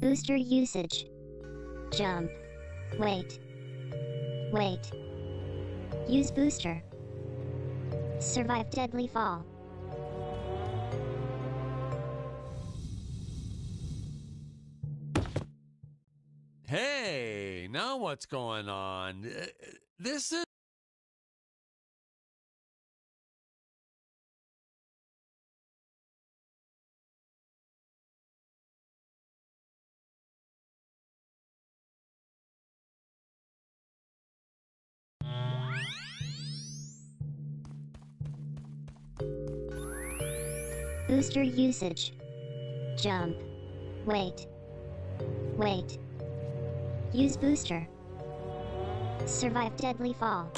Booster usage. Jump. Wait. Wait. Use booster. Survive deadly fall. Hey, now what's going on? This is... Booster usage. Jump. Wait. Wait. Use booster. Survive deadly fall.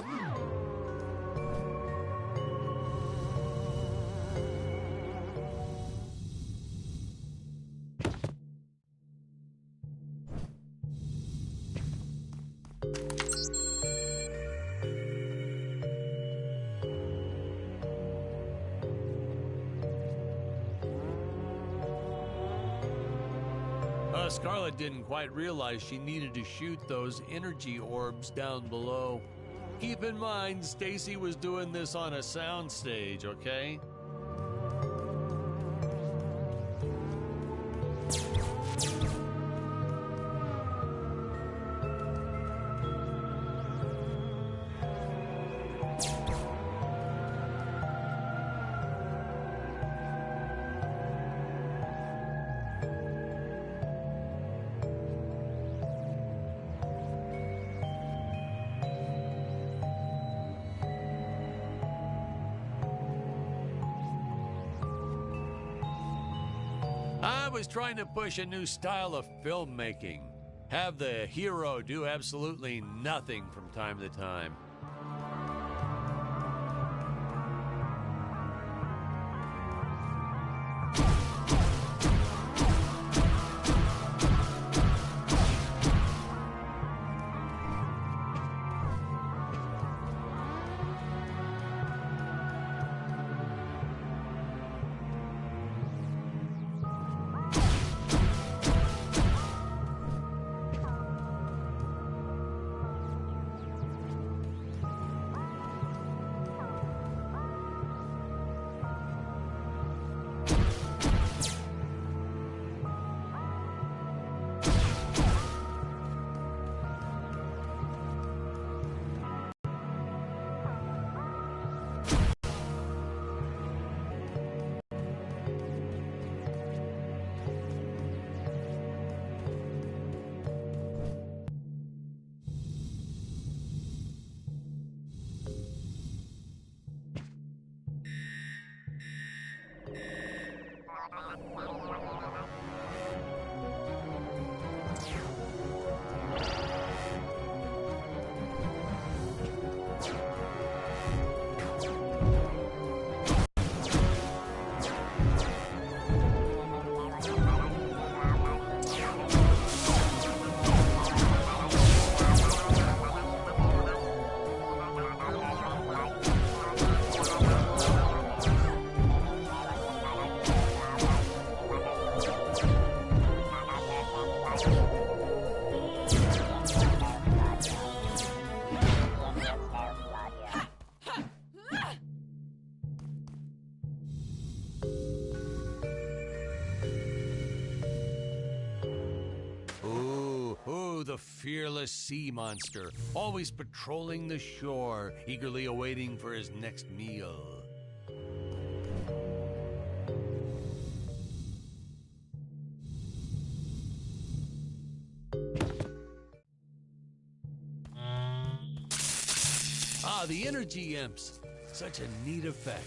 Scarlet didn't quite realize she needed to shoot those energy orbs down below. Keep in mind, Stacy was doing this on a soundstage, okay? I was trying to push a new style of filmmaking. Have the hero do absolutely nothing from time to time. The fearless sea monster, always patrolling the shore, eagerly awaiting for his next meal. Ah, the energy imps. Such a neat effect.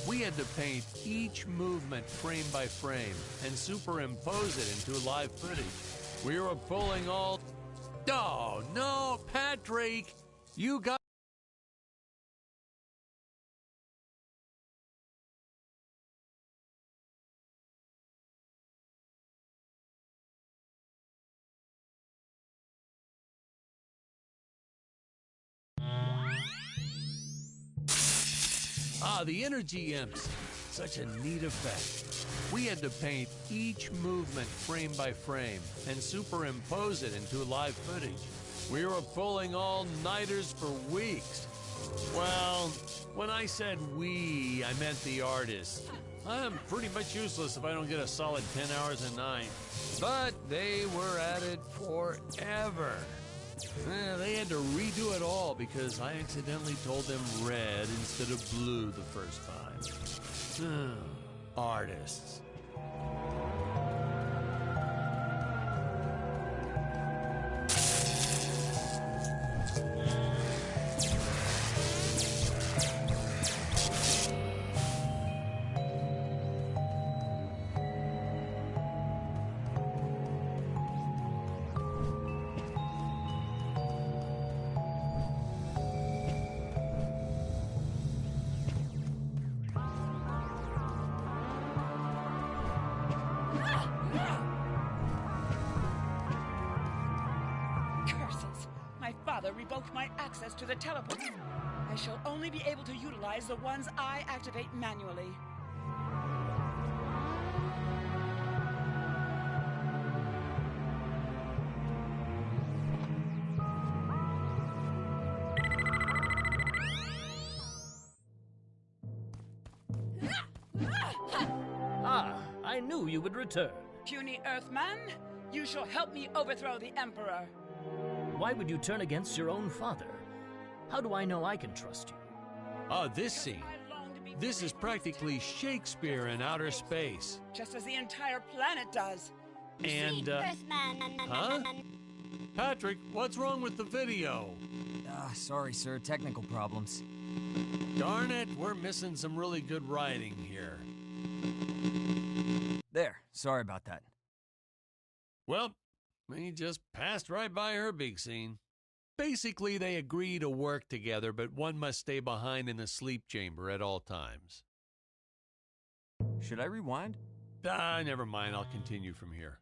We had to paint each movement frame by frame and superimpose it into live footage. We were pulling all... Oh, no, Patrick! You got... Ah, the energy imps. Such a neat effect. We had to paint each movement frame by frame and superimpose it into live footage. We were pulling all-nighters for weeks. Well, when I said we, I meant the artists. I'm pretty much useless if I don't get a solid 10 hours a night. But they were at it forever. They had to redo it all because I accidentally told them red instead of blue the first time. Artists. Revoked my access to the teleport. I shall only be able to utilize the ones I activate manually. Ah, I knew you would return. Puny Earthman, you shall help me overthrow the Emperor. Why would you turn against your own father? How do I know I can trust you? This scene. This is practically Shakespeare in outer space. Just as the entire planet does. And, huh? Patrick, what's wrong with the video? Sorry, sir. Technical problems. Darn it, we're missing some really good writing here. There. Sorry about that. Well, we just passed right by her big scene. Basically, they agree to work together, but one must stay behind in the sleep chamber at all times. Should I rewind? Never mind. I'll continue from here.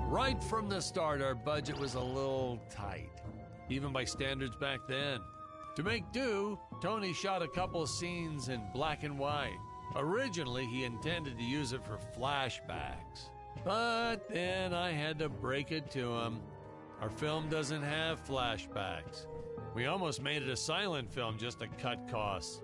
Right from the start, our budget was a little tight, even by standards back then. To make do, Tony shot a couple scenes in black and white. Originally, he intended to use it for flashbacks. But then I had to break it to him. Our film doesn't have flashbacks. We almost made it a silent film just to cut costs.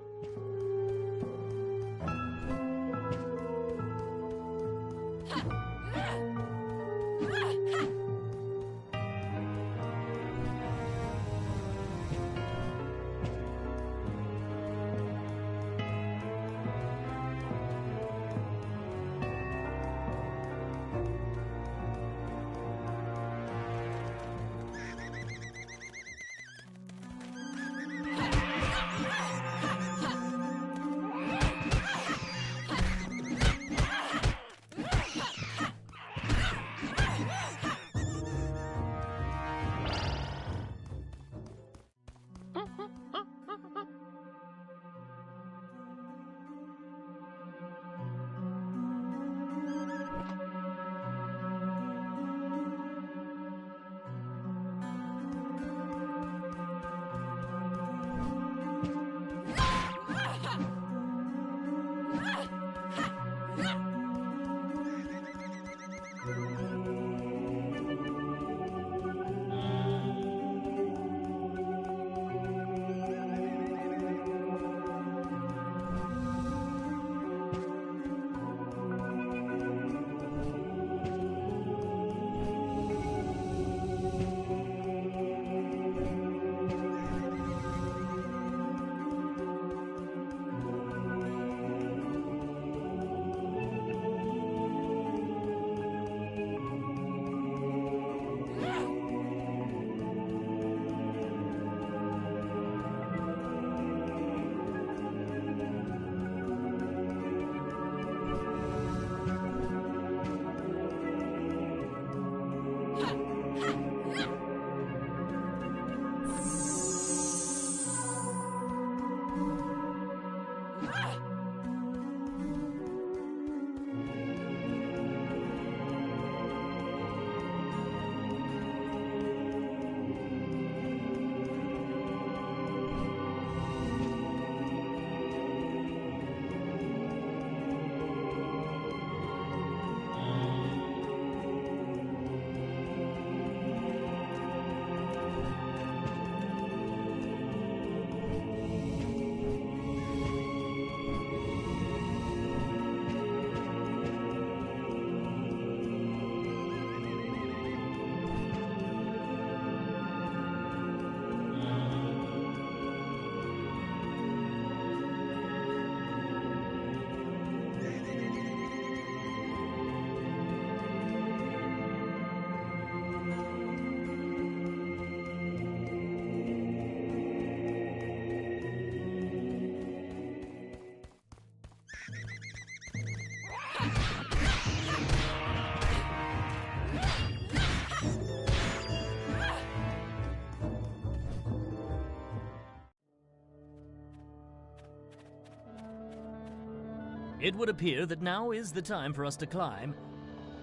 It would appear that now is the time for us to climb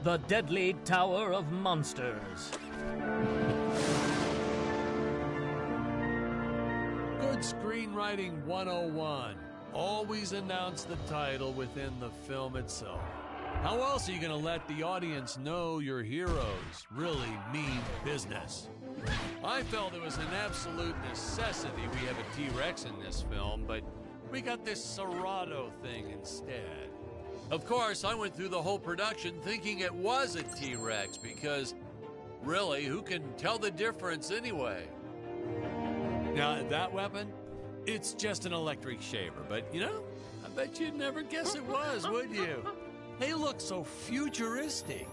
the Deadly Tower of Monsters. Good screenwriting 101. Always announce the title within the film itself. How else are you going to let the audience know your heroes really mean business? I felt it was an absolute necessity we have a T-Rex in this film, but we got this Serato thing instead. Of course, I went through the whole production thinking it was a T-Rex because, really, who can tell the difference anyway? Now, that weapon, it's just an electric shaver, but, you know, I bet you'd never guess it was, would you? They look so futuristic.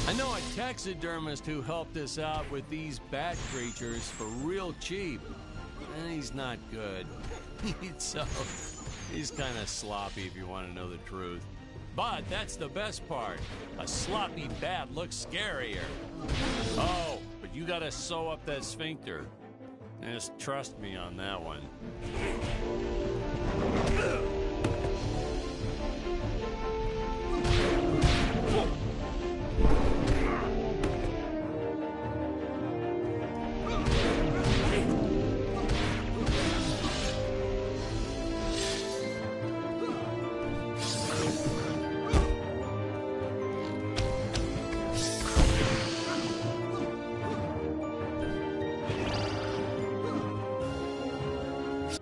I know a taxidermist who helped us out with these bat creatures for real cheap. And he's not good. He's kind of sloppy if you want to know the truth. But that's the best part. A sloppy bat looks scarier. Oh, but you gotta sew up that sphincter. Just trust me on that one.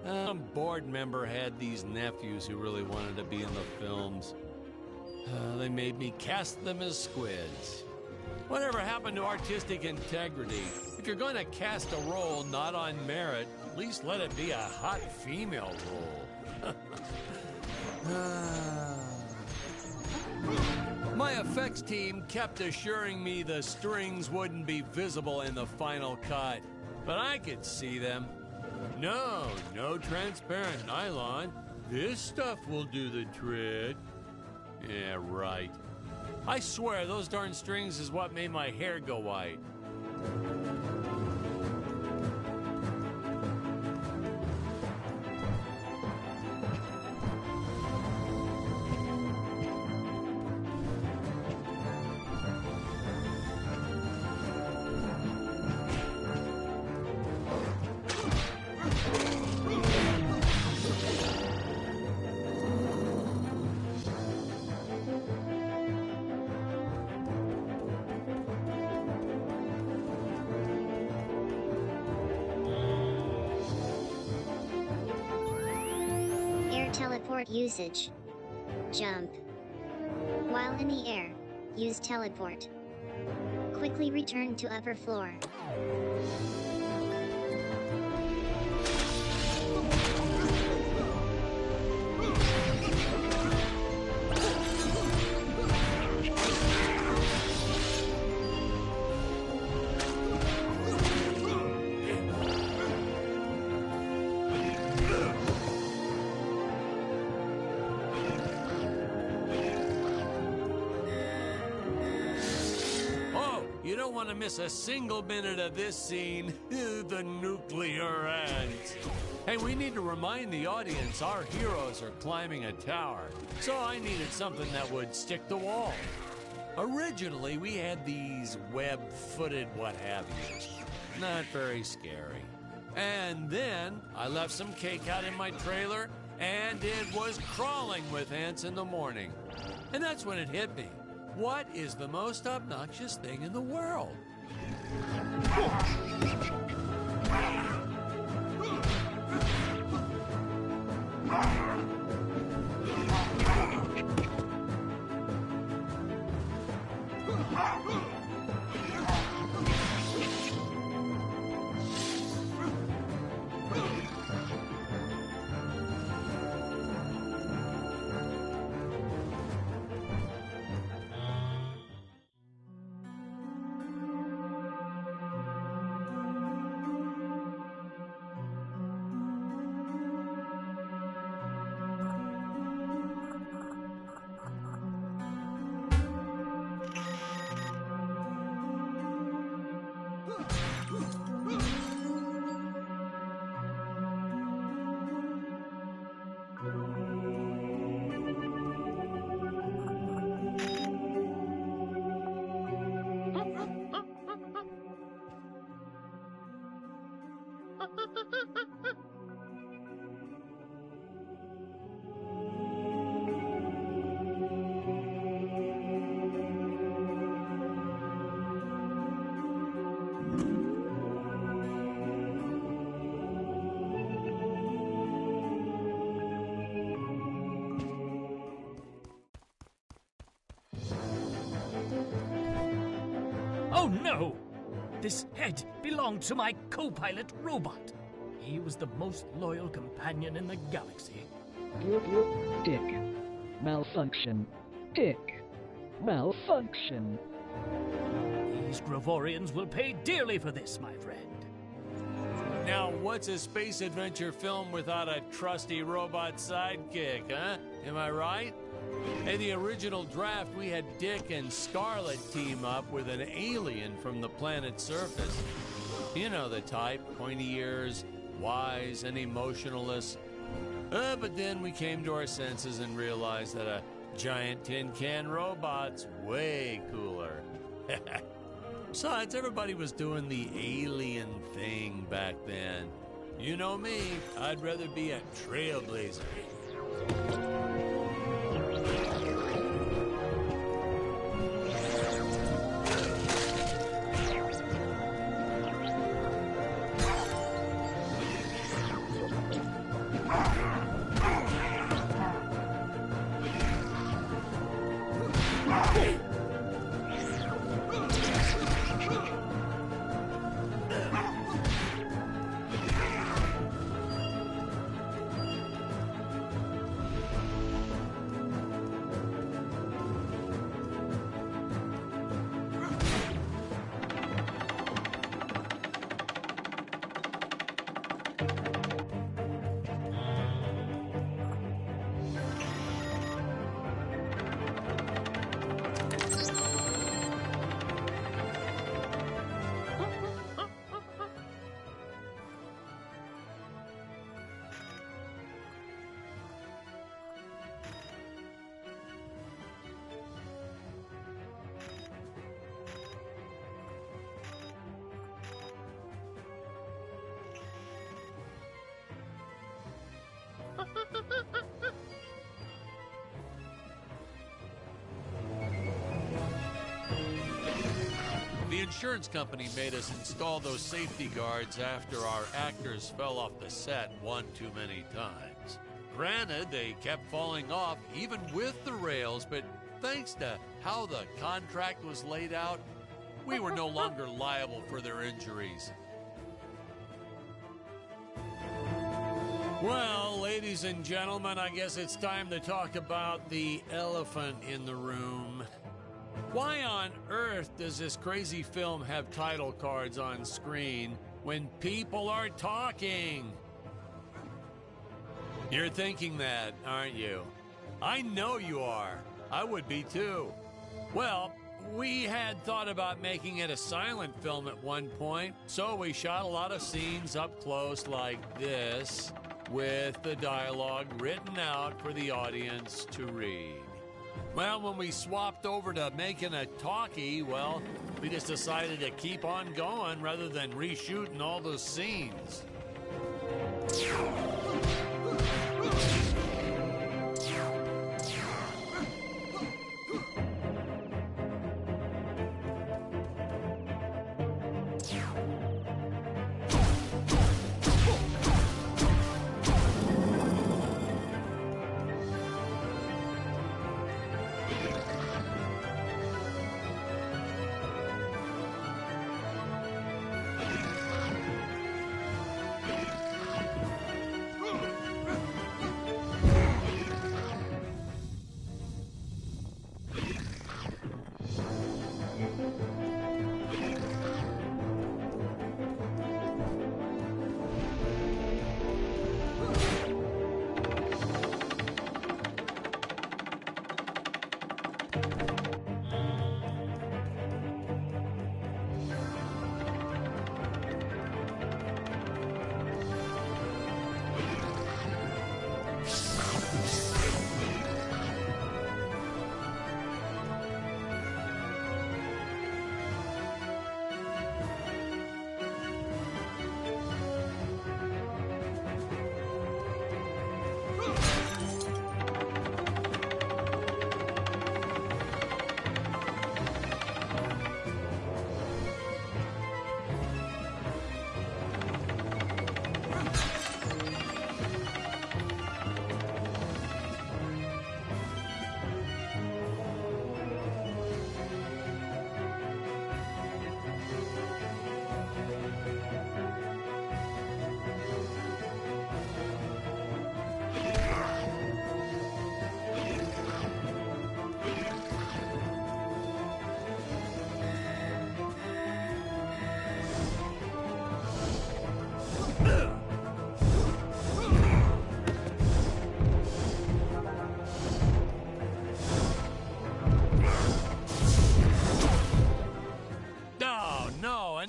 Some board member had these nephews who really wanted to be in the films. They made me cast them as squids. Whatever happened to artistic integrity? If you're going to cast a role not on merit, at least let it be a hot female role. My effects team kept assuring me the strings wouldn't be visible in the final cut, but I could see them. No transparent nylon. This stuff will do the trick. Yeah, right. I swear, those darn strings is what made my hair go white. Teleport usage. Jump. While in the air, use teleport. Quickly return to upper floor. You don't want to miss a single minute of this scene. The nuclear ants. Hey, we need to remind the audience our heroes are climbing a tower. So I needed something that would stick to wall. Originally, we had these web-footed what-have-yous. Not very scary. And then I left some cake out in my trailer, and it was crawling with ants in the morning. And that's when it hit me. What is the most obnoxious thing in the world? Oh no! This head belonged to my co-pilot robot. He was the most loyal companion in the galaxy. Dick. Malfunction. Dick. Malfunction. These Gravorians will pay dearly for this, my friend. Now, what's a space adventure film without a trusty robot sidekick, huh? Am I right? In the original draft, we had Dick and Scarlet team up with an alien from the planet's surface. You know the type, pointy ears, wise and emotionless. But then we came to our senses and realized that a giant tin can robot's way cooler. Besides, everybody was doing the alien thing back then. You know me, I'd rather be a trailblazer. The insurance company made us install those safety guards after our actors fell off the set one too many times. Granted, they kept falling off even with the rails, but thanks to how the contract was laid out, we were no longer liable for their injuries. Well, ladies and gentlemen, I guess it's time to talk about the elephant in the room. Why on earth does this crazy film have title cards on screen when people are talking? You're thinking that, aren't you? I know you are. I would be too. Well, we had thought about making it a silent film at one point, so we shot a lot of scenes up close like this, with the dialogue written out for the audience to read. Well, when we swapped over to making a talkie, well, we just decided to keep on going rather than reshooting all those scenes.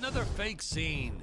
Another fake scene.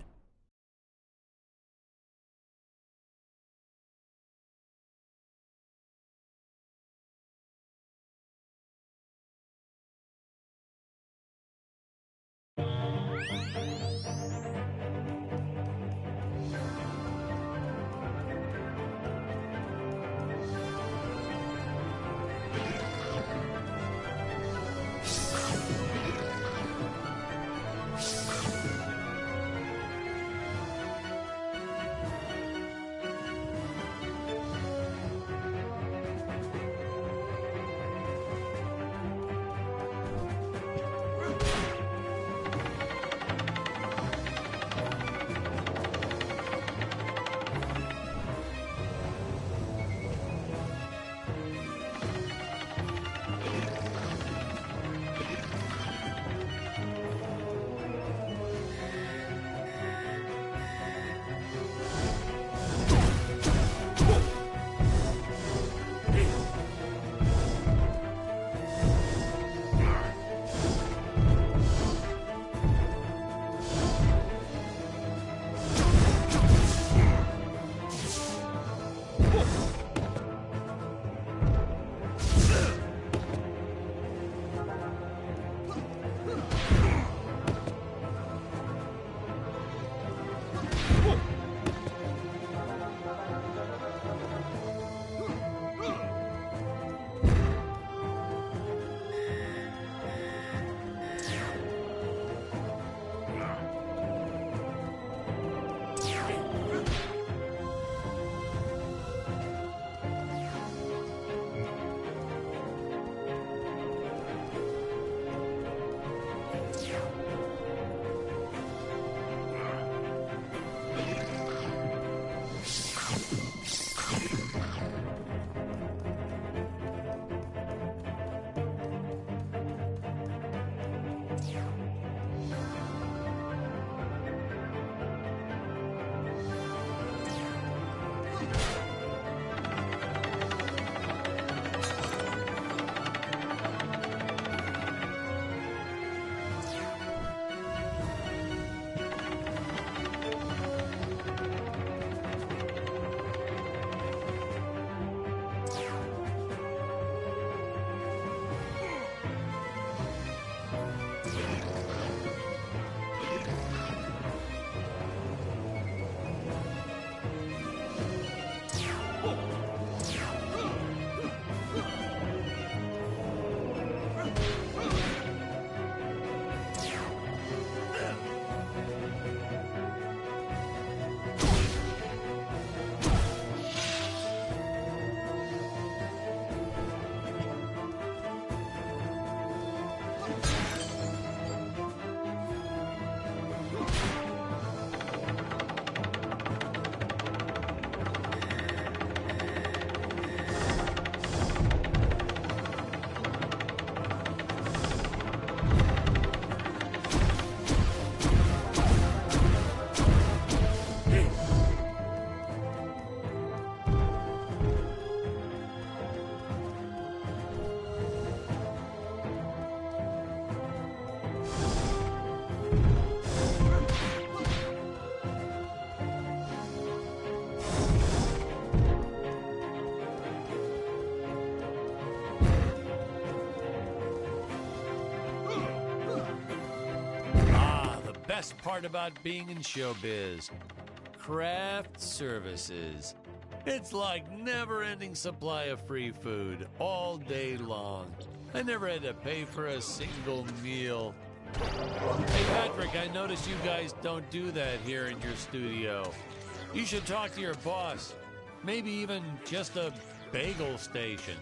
best part about being in showbiz. Craft services. It's like never-ending supply of free food all day long. I never had to pay for a single meal. Hey, Patrick, I noticed you guys don't do that here in your studio. You should talk to your boss. Maybe even just a bagel station.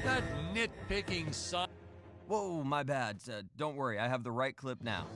That nitpicking son. Whoa, my bad. Don't worry, I have the right clip now.